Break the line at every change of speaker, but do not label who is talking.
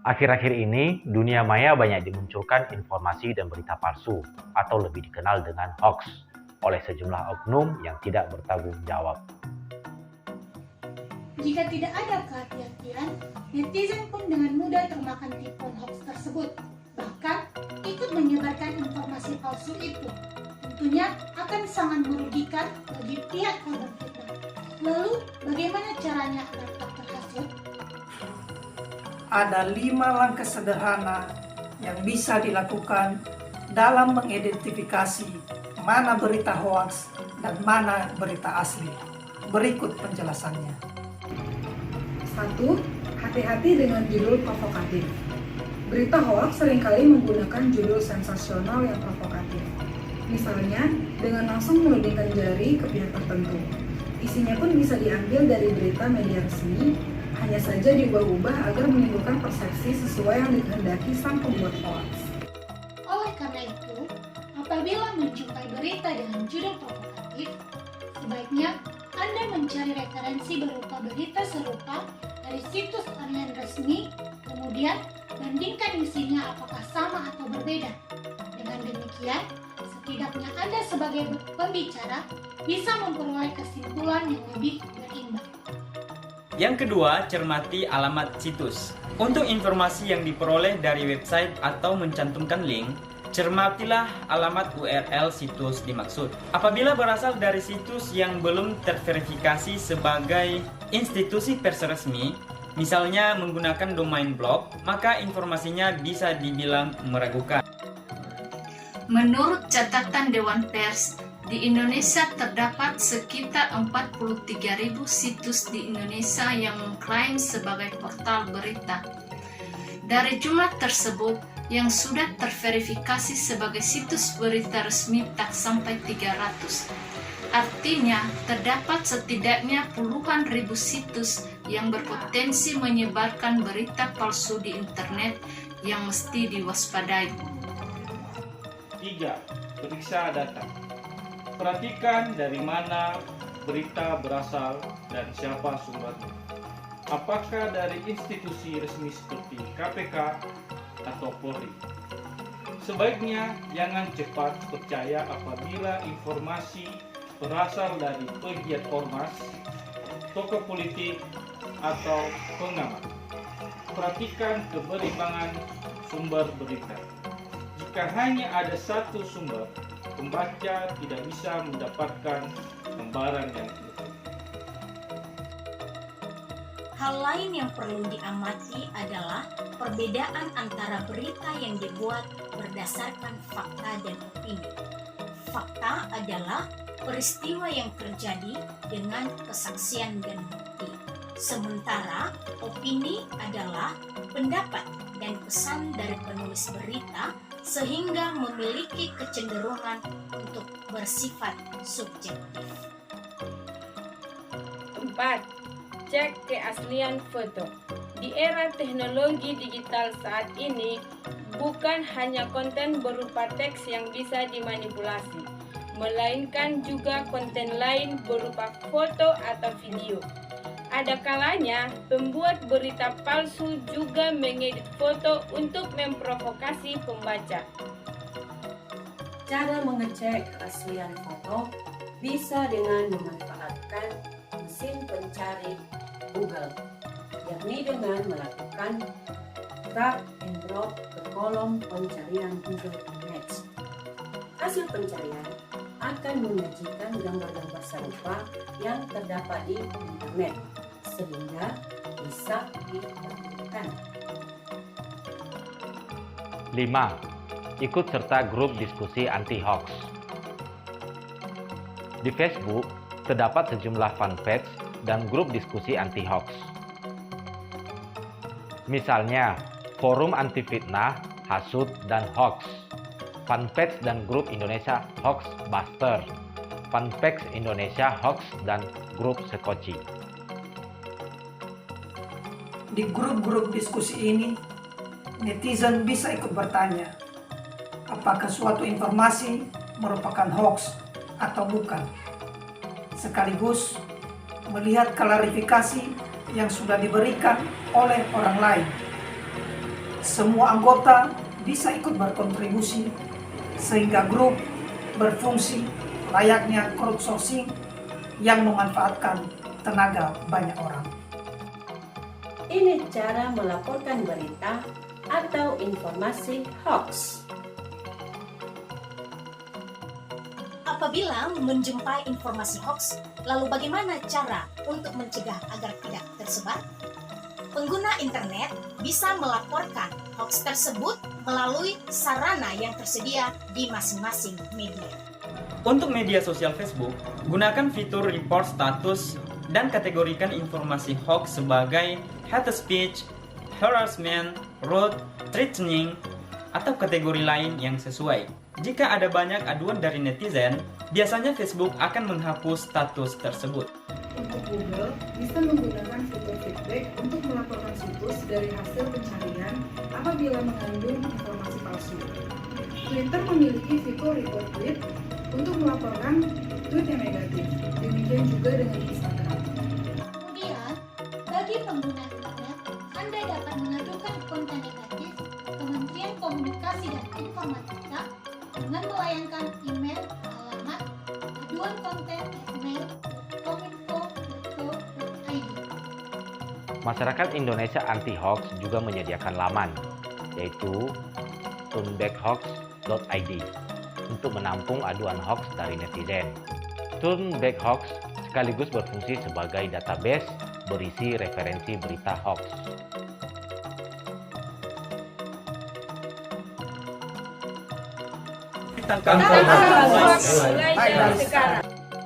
Akhir-akhir ini, dunia maya banyak dimunculkan informasi dan berita palsu atau lebih dikenal dengan hoax oleh sejumlah oknum yang tidak bertanggung jawab.
Jika tidak ada kehati-hatian, netizen pun dengan mudah termakan tipuan hoax tersebut, bahkan ikut menyebarkan informasi palsu itu. Tentunya akan sangat merugikan bagi pihak korban fitnah. Lalu, bagaimana caranya agar tak terhasut?
Ada 5 langkah sederhana yang bisa dilakukan dalam mengidentifikasi mana berita hoaks dan mana berita asli. Berikut penjelasannya.
1. Hati-hati dengan judul provokatif. Berita hoaks seringkali menggunakan judul sensasional yang provokatif. Misalnya, dengan langsung menudingkan jari ke pihak tertentu. Isinya pun bisa diambil dari berita media resmi, hanya saja diubah-ubah agar menimbulkan persepsi sesuai yang dikehendaki sang pembuat hoaks.
Oleh karena itu, apabila menjumpai berita dengan judul provokatif, sebaiknya Anda mencari referensi berupa berita serupa dari situs online resmi, kemudian bandingkan isinya apakah sama atau berbeda. Dengan demikian, setidaknya Anda sebagai pembicara bisa memperoleh kesimpulan yang lebih berimbang.
Yang kedua, cermati alamat situs. Untuk informasi yang diperoleh dari website atau mencantumkan link, cermatilah alamat URL situs dimaksud. Apabila berasal dari situs yang belum terverifikasi sebagai institusi pers resmi, misalnya menggunakan domain blog, maka informasinya bisa dibilang meragukan.
Menurut catatan Dewan Pers, di Indonesia terdapat sekitar 43.000 situs di Indonesia yang mengklaim sebagai portal berita. Dari jumlah tersebut, yang sudah terverifikasi sebagai situs berita resmi tak sampai 300. Artinya, terdapat setidaknya puluhan ribu situs yang berpotensi menyebarkan berita palsu di internet yang mesti diwaspadai.
3. Periksa data. Perhatikan dari mana berita berasal dan siapa sumbernya. Apakah dari institusi resmi seperti KPK atau Polri? Sebaiknya jangan cepat percaya apabila informasi berasal dari pegiat ormas, tokoh politik, atau pengamat. Perhatikan keberimbangan sumber berita. Jika hanya ada satu sumber, pembaca tidak bisa mendapatkan gambaran yang utuh.
Hal lain yang perlu diamati adalah perbedaan antara berita yang dibuat berdasarkan fakta dan opini. Fakta adalah peristiwa yang terjadi dengan kesaksian dan bukti. Sementara opini adalah pendapat dan kesan dari penulis berita sehingga memiliki kecenderungan untuk bersifat subjektif.
4. Cek keaslian foto. Di era teknologi digital saat ini, bukan hanya konten berupa teks yang bisa dimanipulasi, melainkan juga konten lain berupa foto atau video. Ada kalanya, pembuat berita palsu juga mengedit foto untuk memprovokasi pembaca.
Cara mengecek keaslian foto bisa dengan memanfaatkan mesin pencari Google, yakni dengan melakukan drag and drop ke kolom pencarian Google Image. Hasil pencarian akan menyajikan gambar-gambar serupa yang terdapat di internet, sehingga bisa dibandingkan.
5. Ikut serta grup diskusi anti-hoax. Di Facebook, terdapat sejumlah fanpage dan grup diskusi anti-hoax. Misalnya, Forum Anti Fitnah, Hasut, dan Hoax, fanpage dan grup Indonesia Hoax Buster, fanpage Indonesia Hoax, dan grup Sekoci.
Di grup-grup diskusi ini, netizen bisa ikut bertanya, apakah suatu informasi merupakan hoax atau bukan, sekaligus melihat klarifikasi yang sudah diberikan oleh orang lain. Semua anggota bisa ikut berkontribusi sehingga grup berfungsi layaknya crowdsourcing yang memanfaatkan tenaga banyak orang.
Ini cara melaporkan berita atau informasi hoax.
Apabila menjumpai informasi hoax, lalu bagaimana cara untuk mencegah agar tidak tersebar? Pengguna internet bisa melaporkan hoax tersebut melalui sarana yang tersedia di masing-masing media.
Untuk media sosial Facebook, gunakan fitur report status dan kategorikan informasi hoax sebagai hate speech, harassment, rude, threatening, atau kategori lain yang sesuai. Jika ada banyak aduan dari netizen, biasanya Facebook akan menghapus status tersebut.
Untuk Google, bisa menggunakan fitur feedback untuk melaporkan situs dari hasil pencarian apabila mengandung informasi palsu. Twitter memiliki fitur report tweet untuk melaporkan tweet yang negatif. Demikian juga dengan Instagram.
Kemudian, bagi pengguna internet, Anda dapat mengadukan konten negatif ke Kementerian Komunikasi dan Informatika dengan melayangkan email ke alamat aduankonten@mail.kominfo.go.id.
Masyarakat Indonesia Anti Hoax juga menyediakan laman, yaitu turnbackhoax.id, untuk menampung aduan hoax dari netizen. Turnback Hoax sekaligus berfungsi sebagai database berisi referensi berita hoax.
Mulai dari sekarang.